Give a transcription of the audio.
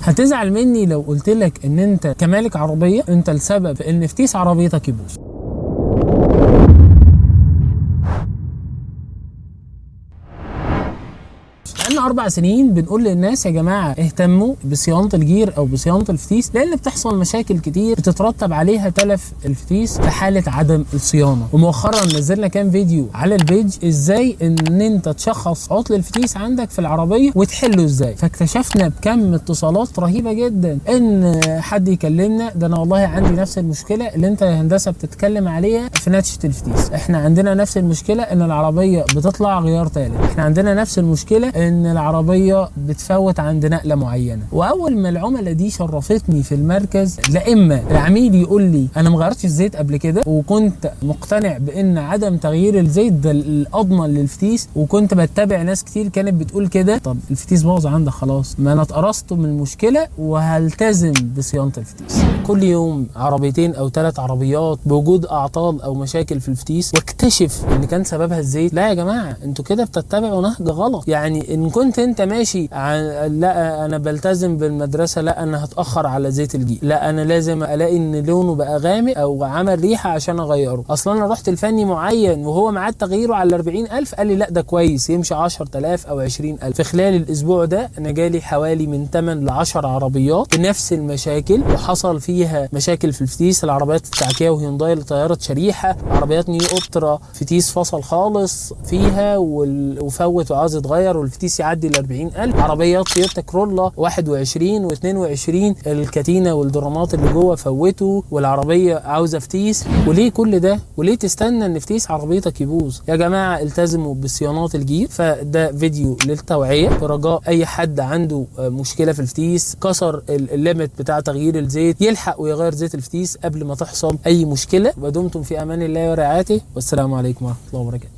هتزعل مني لو قلت لك ان انت كمالك عربيه انت السبب في ان فتيس عربيتك يبوظ. بقالنا 4 سنين بنقول للناس يا جماعه اهتموا بصيانه الجير او بصيانه الفتيس، لان بتحصل مشاكل كتير بتترتب عليها تلف الفتيس في حاله عدم الصيانه. ومؤخرا نزلنا كام فيديو على البيج ازاي ان انت تشخص عطل الفتيس عندك في العربيه وتحله ازاي. فاكتشفنا بكم اتصالات رهيبه جدا ان حد يكلمنا ده انا والله عندي نفس المشكله اللي انت يا هندسه بتتكلم عليها في نتشه الفتيس، احنا عندنا نفس المشكله ان العربيه بتطلع غيار ثالث، احنا عندنا نفس المشكله ان العربيه بتفوت عند نقله معينه. واول ما العملاء دي شرفتني في المركز، لا اما العميل يقول لي انا ما غيرتش الزيت قبل كده وكنت مقتنع بان عدم تغيير الزيت ده الاضمن للفتيس، وكنت بتابع ناس كتير كانت بتقول كده، طب الفتيس باظ عندك خلاص ما انا اتقرصت من المشكله وهلتزم بصيانه الفتيس. كل يوم عربيتين او 3 عربيات بوجود اعطال او مشاكل في الفتيس واكتشف ان كان سببها الزيت. لا يا جماعه انتوا كده بتتبعوا نهج غلط. يعني ان كنت انت ماشي لا انا بلتزم بالمدرسه، لا انا هتاخر على زيت الجير، لا انا لازم الاقي ان لونه بقى غامق او عمل ريحه عشان اغيره، اصلا انا رحت لفني معين وهو معاد تغييره على 40,000 قال لي لا ده كويس يمشي 10,000 او 20,000. في خلال الاسبوع ده انا جالي حوالي من 8 ل 10 عربيات بنفس المشاكل وحصل فيها مشاكل في الفتيس. العربيات بتاع كيا وهيونداي اللي طيرت شريحه، عربيات نيو اوبترا فتيس فصل خالص فيها وفوت وعاوز يتغير والفتيس يعدي ال 40,000، عربيات تويوتا كرولا 21 و22 الكاتينا والدرامات اللي جوه فوتوا والعربيه عاوزه فتيس. وليه كل ده؟ وليه تستنى ان فتيس عربيتك يبوظ؟ يا جماعه التزموا بصيانات الجير. فده فيديو للتوعيه برجاء اي حد عنده مشكله في الفتيس كسر الليمت بتاع تغيير الزيت يلحق ويغير زيت الفتيس قبل ما تحصل اي مشكله. ودمتم في امان الله ورعايته، والسلام عليكم ورحمه الله وبركاته.